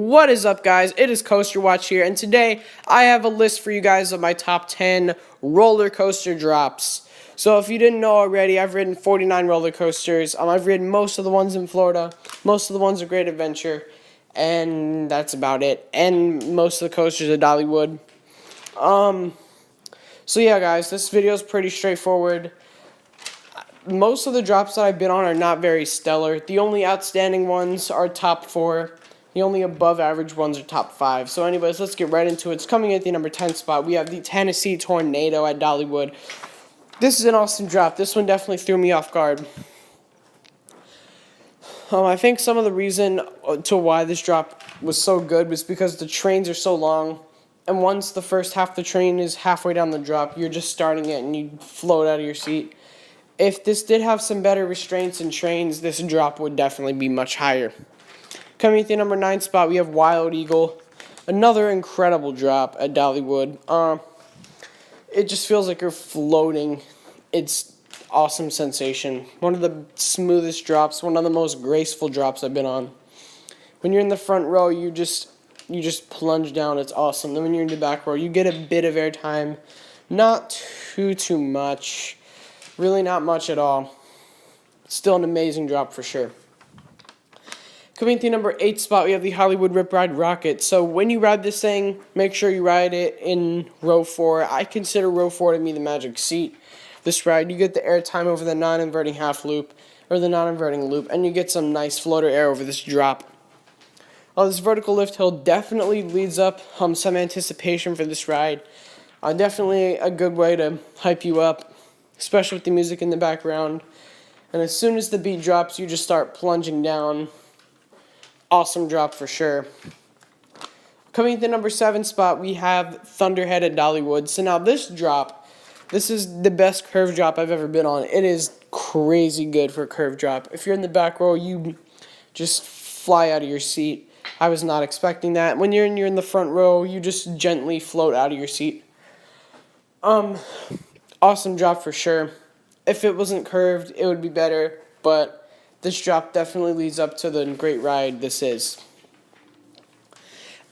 What is up, guys? It is Coaster Watch here, and today I have a list for you guys of my top 10 roller coaster drops. So if you didn't know already, I've ridden 49 roller coasters. I've ridden most of the ones in Florida, most of the ones at Great Adventure, and that's about it. And most of the coasters at Dollywood. So yeah, guys, this video is pretty straightforward. Most of the drops that I've been on are not very stellar. The only outstanding ones are top 4. The only above average ones are top 5. So anyways, let's get right into it. It's coming at the number 10 spot. We have the Tennessee Tornado at Dollywood. This is an awesome drop. This one definitely threw me off guard. I think some of the reason to why this drop was so good was because the trains are so long. And once the first half of the train is halfway down the drop, you're just starting it and you float out of your seat. If this did have some better restraints and trains, this drop would definitely be much higher. Coming at the number 9 spot, we have Wild Eagle. Another incredible drop at Dollywood. It just feels like you're floating. It's awesome sensation. One of the smoothest drops, one of the most graceful drops I've been on. When you're in the front row, you just plunge down. It's awesome. Then when you're in the back row, you get a bit of airtime. Not too much. Really not much at all. Still an amazing drop for sure. Coming to the number 8 spot, we have the Hollywood Rip Ride Rocket. So when you ride this thing, make sure you ride it in row 4. I consider row 4 to be the magic seat. This ride, you get the air time over the non-inverting half loop, or the non-inverting loop, and you get some nice floater air over this drop. This vertical lift hill definitely leads up some anticipation for this ride. Definitely a good way to hype you up, especially with the music in the background. And as soon as the beat drops, you just start plunging down. Awesome drop for sure. Coming to the number 7 spot, we have Thunderhead at Dollywood. So now this drop, this is the best curve drop I've ever been on. It is crazy good for a curve drop. If you're in the back row, you just fly out of your seat. I was not expecting that. When you're in the front row, you just gently float out of your seat. Awesome drop for sure. If it wasn't curved, it would be better, but this drop definitely leads up to the great ride this is.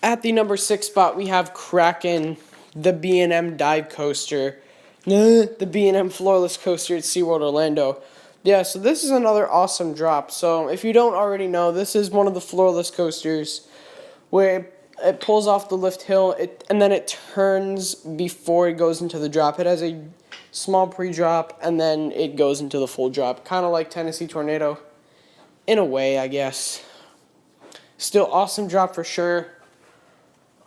At the number 6 spot, we have Kraken, the B&M dive coaster. The B&M floorless coaster at SeaWorld Orlando. Yeah, so this is another awesome drop. So if you don't already know, this is one of the floorless coasters where it pulls off the lift hill and then it turns before it goes into the drop. It has a small pre-drop and then it goes into the full drop. Kind of like Tennessee Tornado. In a way, I guess. Still awesome drop for sure.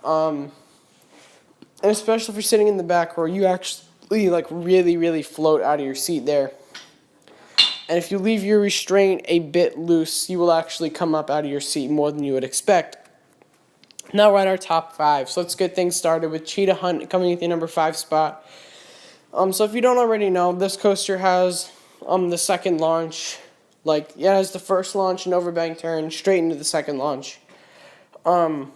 And especially if you're sitting in the back row, you actually really float out of your seat there. And if you leave your restraint a bit loose, you will actually come up out of your seat more than you would expect. Now we're at our top 5. So let's get things started with Cheetah Hunt coming at the number 5 spot. So if you don't already know, this coaster has the second launch. It has the first launch and overbank turn straight into the second launch. So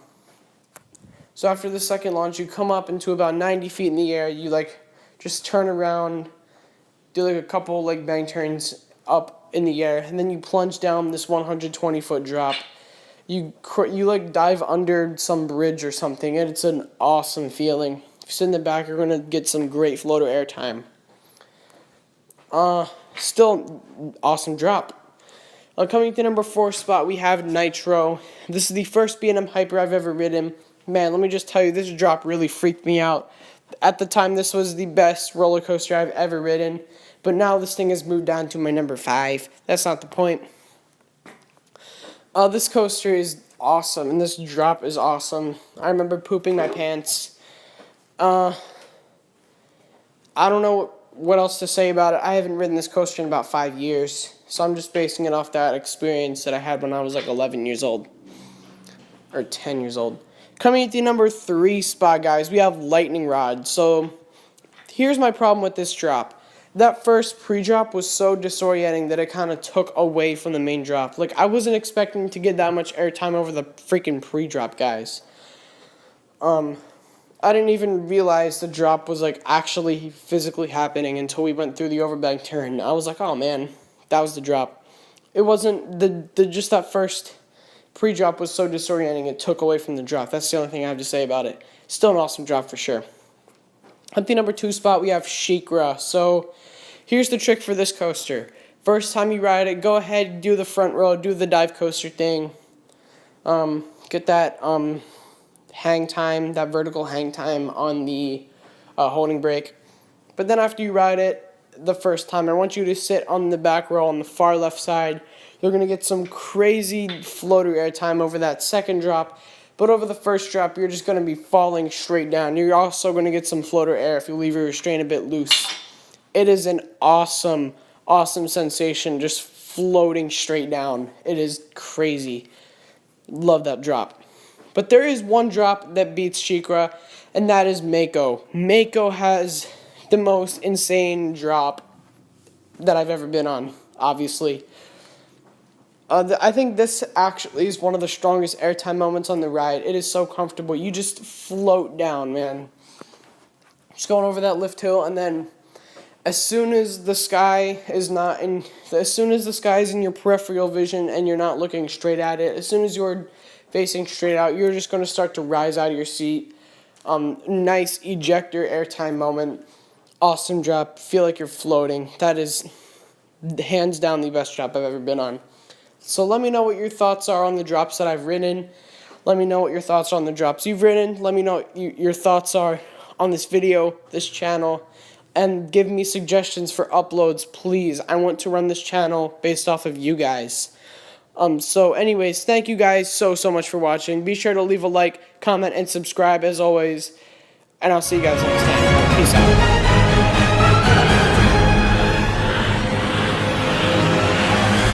after the second launch, you come up into about 90 feet in the air. You just turn around, do a couple bank turns up in the air, and then you plunge down this 120-foot drop. You dive under some bridge or something, and it's an awesome feeling. If you sit in the back, you're gonna get some great floater air time. Still awesome drop. Coming to the number 4 spot, we have Nitro. This is the first B&M Hyper I've ever ridden. Man, let me just tell you, this drop really freaked me out. At the time, this was the best roller coaster I've ever ridden, but now this thing has moved down to my number 5. That's not the point. This coaster is awesome, and this drop is awesome. I remember pooping my pants. I don't know what else to say about it. I haven't ridden this coaster in about 5 years, so I'm just basing it off that experience that I had when I was 11 years old. Or 10 years old. Coming at the number 3 spot, guys, we have Lightning Rod. So, here's my problem with this drop. That first pre-drop was so disorienting that it kind of took away from the main drop. I wasn't expecting to get that much airtime over the freaking pre-drop, guys. I didn't even realize the drop was actually physically happening until we went through the overbank turn. I was like, oh man, that was the drop. It wasn't just that first pre-drop was so disorienting, it took away from the drop. That's the only thing I have to say about it. Still an awesome drop for sure. At the number 2 spot, we have SheiKra. So here's the trick for this coaster. First time you ride it, go ahead, do the front row, do the dive coaster thing. Get that hang time, that vertical hang time on the holding brake. But then after you ride it the first time, I want you to sit on the back row on the far left side. You're going to get some crazy floater air time over that second drop. But over the first drop, you're just going to be falling straight down. You're also going to get some floater air if you leave your restraint a bit loose. It is an awesome, awesome sensation just floating straight down. It is crazy. Love that drop. But there is one drop that beats SheiKra, and that is Mako. Mako has the most insane drop that I've ever been on, obviously. I think this actually is one of the strongest airtime moments on the ride. It is so comfortable. You just float down, man. Just going over that lift hill, and then as soon as the sky is in your peripheral vision and you're not looking straight at it, as soon as you're facing straight out, you're just going to start to rise out of your seat. Nice ejector airtime moment. Awesome drop. Feel like you're floating. That is hands down the best drop I've ever been on. So let me know what your thoughts are on the drops that I've ridden. Let me know what your thoughts are on the drops you've ridden. Let me know what your thoughts are on this video, this channel, and give me suggestions for uploads, please. I want to run this channel based off of you guys. So anyways, thank you guys so much for watching. Be sure to leave a like, comment, and subscribe as always. And I'll see you guys next time. Peace out.